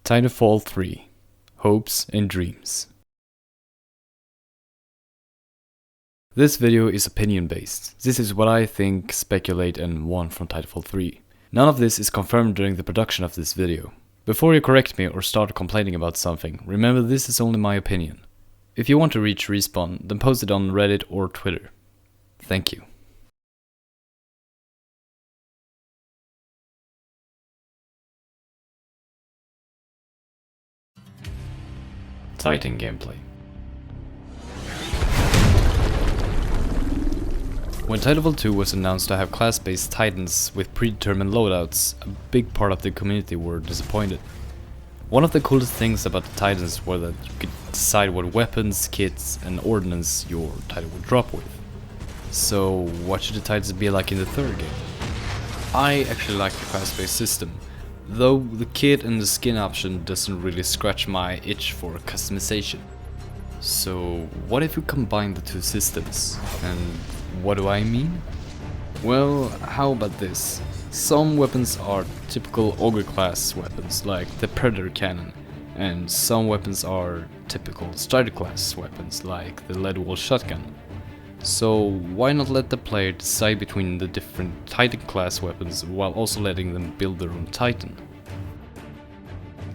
Titanfall 3 Hopes and Dreams. This video is opinion based. This is what I think, speculate and want from Titanfall 3. None of this is confirmed during the production of this video. Before you correct me or start complaining about something, remember this is only my opinion. If you want to reach Respawn, then post it on Reddit or Twitter. Thank you. Titan gameplay. When Titanfall 2 was announced to have class-based Titans with predetermined loadouts, a big part of the community were disappointed. One of the coolest things about the Titans was that you could decide what weapons, kits and ordnance your Titan would drop with. So what should the Titans be like in the third game? I actually like the class-based system, though the kit and the skin option doesn't really scratch my itch for customization. So what if we combine the two systems? And what do I mean? Well, how about this? Some weapons are typical Ogre class weapons like the Predator Cannon, and some weapons are typical Strider class weapons like the Lead Wall Shotgun. So why not let the player decide between the different Titan class weapons while also letting them build their own Titan?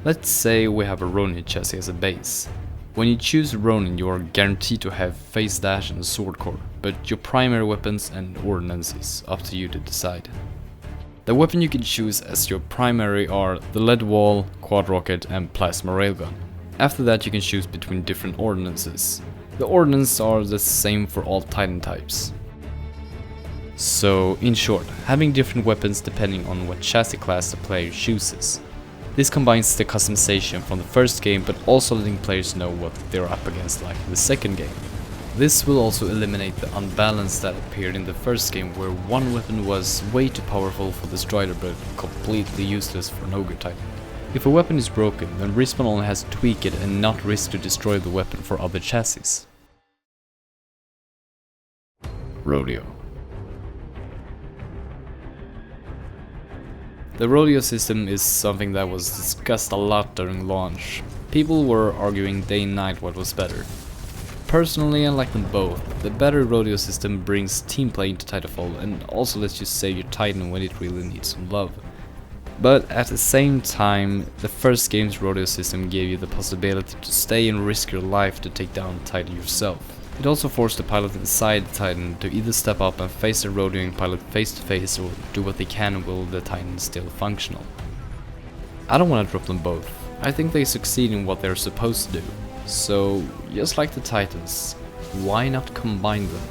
Let's say we have a Ronin chassis as a base. When you choose Ronin, you are guaranteed to have Phase Dash and Sword Core, but your primary weapons and ordnance is up to you to decide. The weapon you can choose as your primary are the Lead Wall, Quad Rocket and Plasma Railgun. After that you can choose between different ordnances. The ordnance are the same for all Titan types. So, in short, having different weapons depending on what chassis class the player chooses. This combines the customization from the first game, but also letting players know what they're up against like in the second game. This will also eliminate the unbalance that appeared in the first game, where one weapon was way too powerful for the Strider but completely useless for an Ogre Titan. If a weapon is broken, then Respawn only has to tweak it and not risk to destroy the weapon for other chassis. Rodeo. The Rodeo system is something that was discussed a lot during launch. People were arguing day and night what was better. Personally, I like them both. The better Rodeo system brings team play into Titanfall and also lets you save your Titan when it really needs some love. But at the same time, the first game's Rodeo system gave you the possibility to stay and risk your life to take down the Titan yourself. It also forced the pilot inside the Titan to either step up and face the rodeoing pilot face to face or do what they can while the Titan is still functional. I don't want to drop them both. I think they succeed in what they're supposed to do. So, just like the Titans, why not combine them?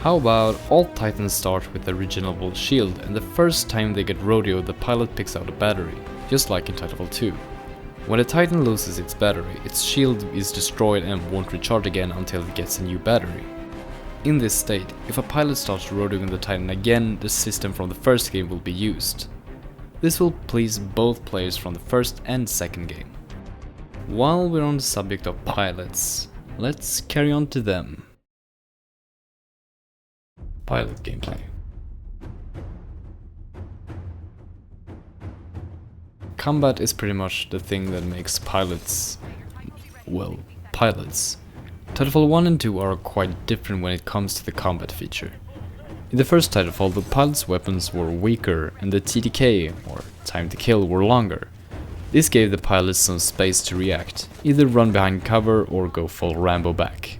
How about all Titans start with a regenerable shield, and the first time they get rodeo the pilot picks out a battery, just like in Titanfall 2. When a Titan loses its battery, its shield is destroyed and won't recharge again until it gets a new battery. In this state, if a pilot starts rodeoing the Titan again, the system from the first game will be used. This will please both players from the first and second game. While we're on the subject of pilots, let's carry on to them. Pilot gameplay. Combat is pretty much the thing that makes pilots, well, pilots. Titanfall 1 and 2 are quite different when it comes to the combat feature. In the first Titanfall, the pilot's weapons were weaker and the TTK, or time to kill, were longer. This gave the pilots some space to react, either run behind cover or go full Rambo back.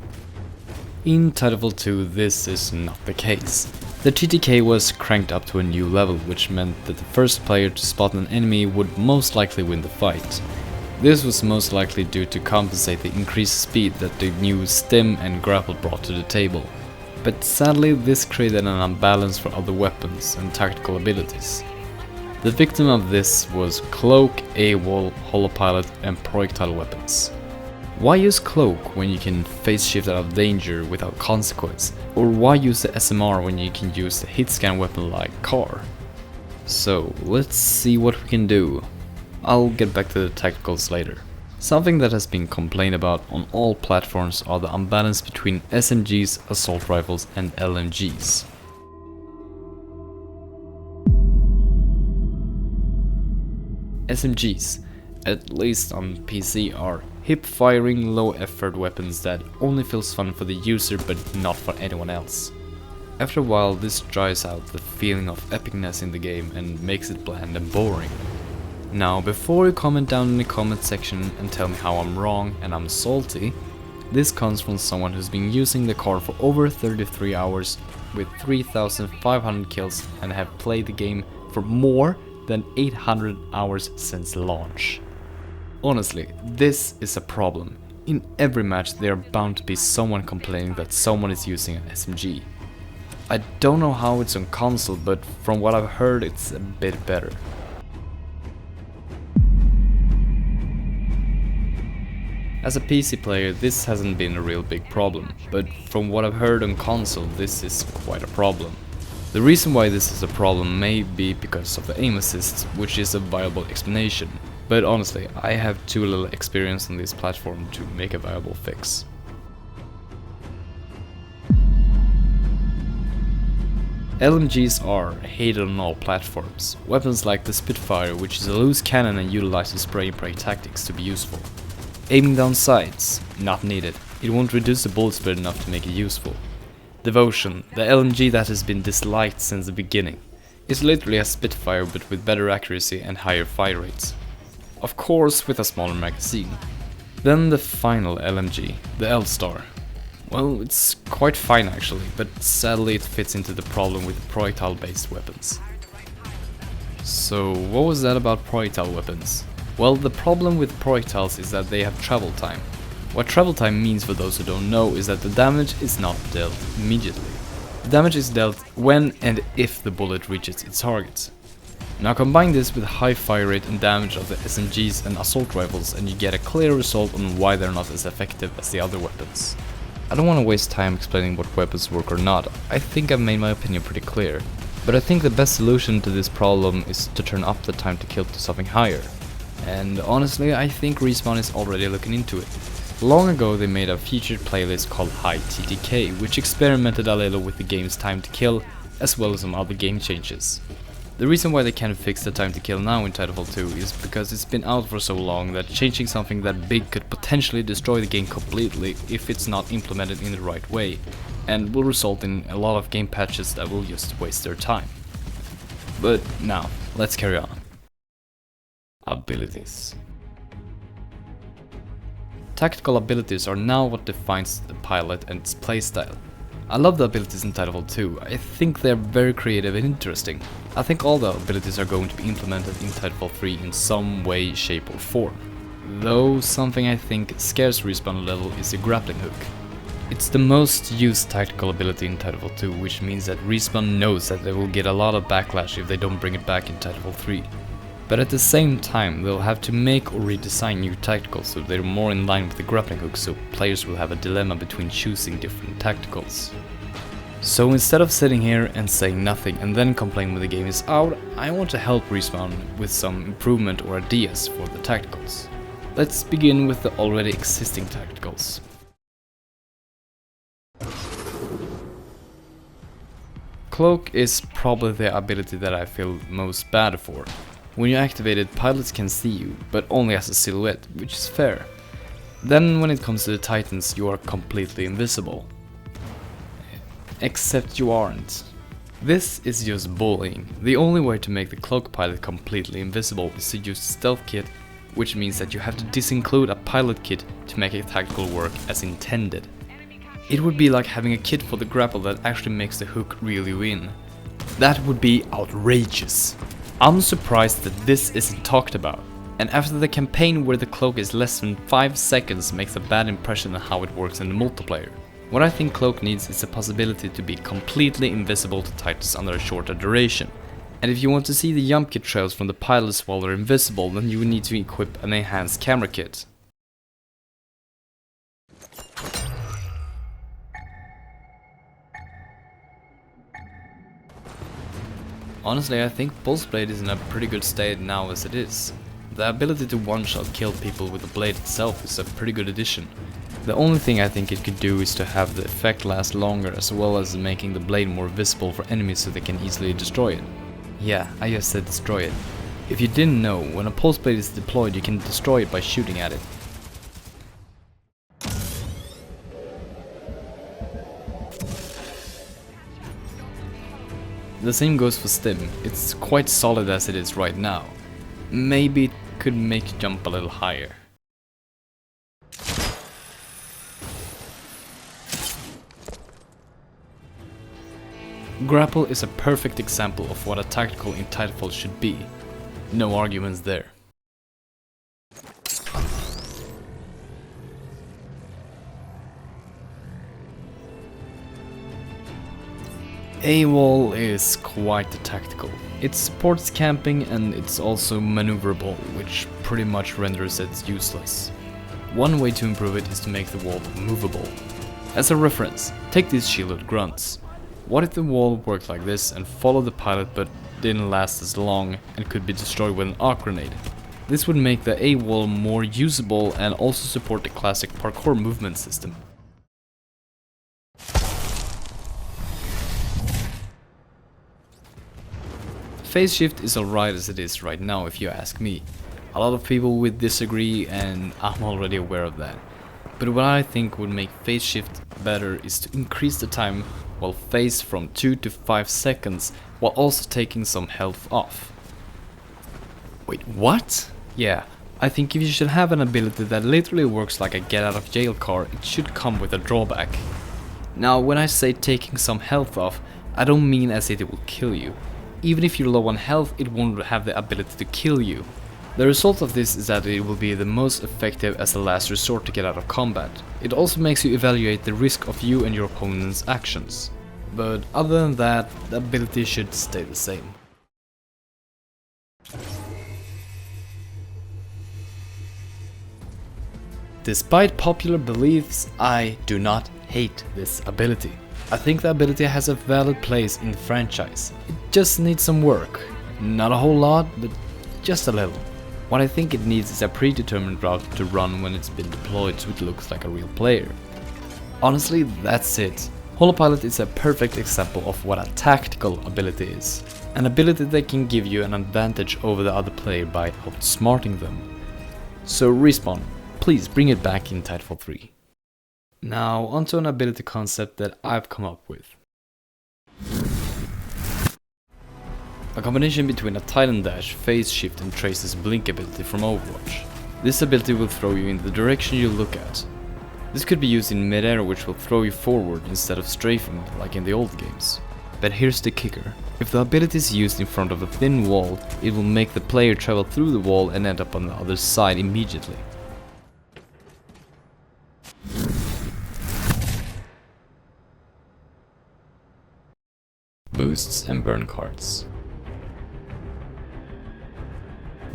In Titanfall 2 this is not the case. The TTK was cranked up to a new level, which meant that the first player to spot an enemy would most likely win the fight. This was most likely due to compensate the increased speed that the new stim and grapple brought to the table. But sadly this created an imbalance for other weapons and tactical abilities. The victim of this was Cloak, AWOL, Holopilot and projectile weapons. Why use Cloak when you can phase shift out of danger without consequence? Or why use the SMR when you can use the hit scan weapon like CAR? So let's see what we can do. I'll get back to the tacticals later. Something that has been complained about on all platforms are the imbalance between SMGs, assault rifles and LMGs. SMGs. at least on PC, are hip-firing, low-effort weapons that only feels fun for the user but not for anyone else. After a while, this dries out the feeling of epicness in the game and makes it bland and boring. Now, before you comment down in the comment section and tell me how I'm wrong and I'm salty, this comes from someone who's been using the card for over 33 hours with 3,500 kills and have played the game for more than 800 hours since launch. Honestly, this is a problem. In every match there are bound to be someone complaining that someone is using an SMG. I don't know how it's on console, but from what I've heard it's a bit better. As a PC player, this hasn't been a real big problem, but from what I've heard on console, this is quite a problem. The reason why this is a problem may be because of the aim assist, which is a viable explanation, but honestly, I have too little experience on this platform to make a viable fix. LMGs are hated on all platforms. Weapons like the Spitfire, which is a loose cannon and utilizes spray and pray tactics to be useful. Aiming down sights, not needed. It won't reduce the bullet speed enough to make it useful. Devotion, the LMG that has been disliked since the beginning. It's literally a Spitfire but with better accuracy and higher fire rates. Of course with a smaller magazine. Then the final LMG, the L-Star. Well, it's quite fine actually, but sadly it fits into the problem with projectile-based weapons. So what was that about projectile weapons? Well, the problem with projectiles is that they have travel time. What travel time means for those who don't know is that the damage is not dealt immediately. The damage is dealt when and if the bullet reaches its target. Now combine this with high fire rate and damage of the SMGs and assault rifles and you get a clear result on why they're not as effective as the other weapons. I don't want to waste time explaining what weapons work or not. I think I've made my opinion pretty clear. But I think the best solution to this problem is to turn up the time to kill to something higher. And honestly, I think Respawn is already looking into it. Long ago they made a featured playlist called High TTK, which experimented a little with the game's time to kill, as well as some other game changes. The reason why they can't fix the time to kill now in Titanfall 2 is because it's been out for so long that changing something that big could potentially destroy the game completely if it's not implemented in the right way, and will result in a lot of game patches that will just waste their time. But now, let's carry on. Abilities. Tactical abilities are now what defines the pilot and its playstyle. I love the abilities in Titanfall 2, I think they're very creative and interesting. I think all the abilities are going to be implemented in Titanfall 3 in some way, shape or form. Though something I think scares Respawn a little is the grappling hook. It's the most used tactical ability in Titanfall 2, which means that Respawn knows that they will get a lot of backlash if they don't bring it back in Titanfall 3. But at the same time, they'll have to make or redesign new tacticals so they're more in line with the grappling hook, so players will have a dilemma between choosing different tacticals. So instead of sitting here and saying nothing and then complain when the game is out, I want to help Respawn with some improvement or ideas for the tacticals. Let's begin with the already existing tacticals. Cloak is probably the ability that I feel most bad for. When you activate it, pilots can see you, but only as a silhouette, which is fair. Then when it comes to the Titans, you are completely invisible. Except you aren't. This is just bullying. The only way to make the cloak pilot completely invisible is to use the stealth kit, which means that you have to disinclude a pilot kit to make a tactical work as intended. It would be like having a kit for the grapple that actually makes the hook reel you in. That would be outrageous. I'm surprised that this isn't talked about, and after the campaign where the cloak is less than 5 seconds makes a bad impression on how it works in the multiplayer. What I think cloak needs is the possibility to be completely invisible to Titans under a shorter duration. And if you want to see the jump kit trails from the pilots while they're invisible, then you will need to equip an enhanced camera kit. Honestly, I think Pulse Blade is in a pretty good state now as it is. The ability to one-shot kill people with the blade itself is a pretty good addition. The only thing I think it could do is to have the effect last longer, as well as making the blade more visible for enemies so they can easily destroy it. Yeah, I just said destroy it. If you didn't know, when a pulse blade is deployed you can destroy it by shooting at it. The same goes for stim. It's quite solid as it is right now. Maybe it could make it jump a little higher. Grapple is a perfect example of what a tactical in Titanfall should be. No arguments there. A-wall is quite tactical. It supports camping and it's also maneuverable, which pretty much renders it useless. One way to improve it is to make the wall movable. As a reference, take these shielded grunts. What if the wall worked like this and followed the pilot but didn't last as long and could be destroyed with an arc grenade? This would make the A-wall more usable and also support the classic parkour movement system. Phase shift is alright as it is right now if you ask me. A lot of people would disagree and I'm already aware of that. But what I think would make phase shift better is to increase the time while phase from 2 to 5 seconds while also taking some health off. Wait, what? Yeah, I think if you should have an ability that literally works like a get out of jail card, it should come with a drawback. Now when I say taking some health off, I don't mean as if it will kill you. Even if you're low on health, it won't have the ability to kill you. The result of this is that it will be the most effective as a last resort to get out of combat. It also makes you evaluate the risk of you and your opponent's actions. But other than that, the ability should stay the same. Despite popular beliefs, I do not hate this ability. I think the ability has a valid place in the franchise. It just needs some work. Not a whole lot, but just a little. What I think it needs is a predetermined route to run when it's been deployed so it looks like a real player. Honestly, that's it. Holopilot is a perfect example of what a tactical ability is. An ability that can give you an advantage over the other player by outsmarting them. So Respawn, please bring it back in Titanfall 3. Now onto an ability concept that I've come up with. A combination between a Titan Dash, Phase Shift and Trace's Blink ability from Overwatch. This ability will throw you in the direction you look at. This could be used in mid-air, which will throw you forward instead of strafing like in the old games. But here's the kicker. If the ability is used in front of a thin wall, it will make the player travel through the wall and end up on the other side immediately. Boosts and burn cards.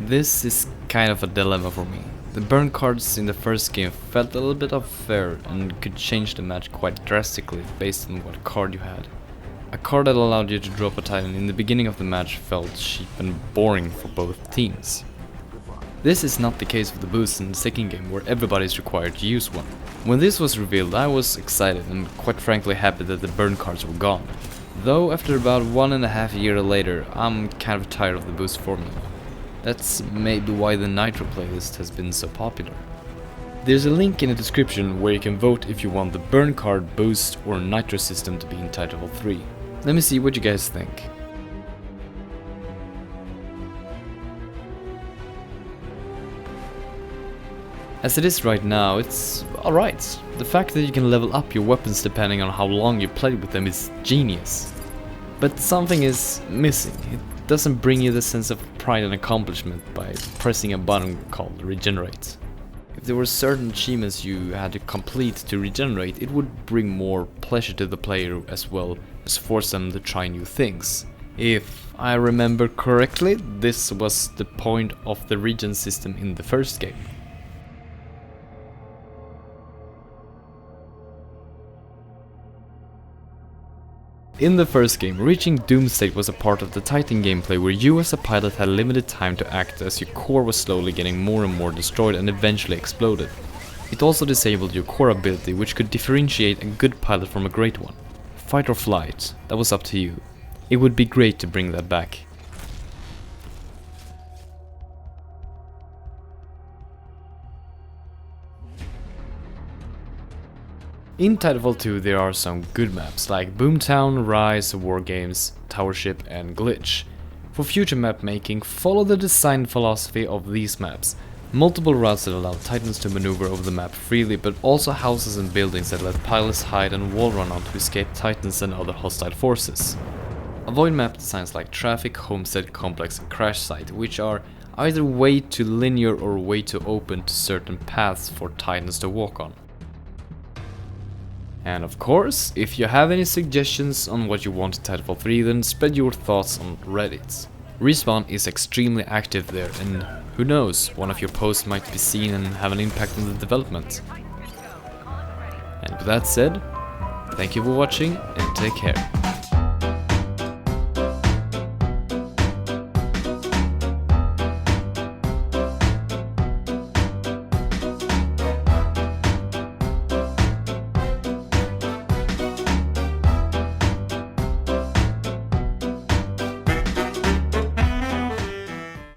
This is kind of a dilemma for me. The burn cards in the first game felt a little bit unfair and could change the match quite drastically based on what card you had. A card that allowed you to drop a Titan in the beginning of the match felt cheap and boring for both teams. This is not the case with the boosts in the second game where everybody is required to use one. When this was revealed I was excited and quite frankly happy that the burn cards were gone. Though after about 1.5 years later I'm kind of tired of the boost formula. That's maybe why the Nitro playlist has been so popular. There's a link in the description where you can vote if you want the burn card, boost or Nitro system to be in Titanfall 3. Let me see what you guys think. As it is right now, it's alright. The fact that you can level up your weapons depending on how long you played with them is genius. But something is missing. It doesn't bring you the sense of pride and accomplishment by pressing a button called regenerate. If there were certain achievements you had to complete to regenerate, it would bring more pleasure to the player as well as force them to try new things. If I remember correctly, this was the point of the regen system in the first game. In the first game, reaching Doom state was a part of the Titan gameplay where you as a pilot had limited time to act as your core was slowly getting more and more destroyed and eventually exploded. It also disabled your core ability, which could differentiate a good pilot from a great one. Fight or flight, that was up to you. It would be great to bring that back. In Titanfall 2 there are some good maps like Boomtown, Rise, Wargames, Towership and Glitch. For future map making, follow the design philosophy of these maps. Multiple routes that allow Titans to maneuver over the map freely, but also houses and buildings that let pilots hide and wall run on to escape Titans and other hostile forces. Avoid map designs like Traffic, Homestead, Complex and Crash Site, which are either way too linear or way too open to certain paths for Titans to walk on. And of course, if you have any suggestions on what you want in Titanfall 3, then spread your thoughts on Reddit. Respawn is extremely active there, and who knows, one of your posts might be seen and have an impact on the development. And with that said, thank you for watching and take care.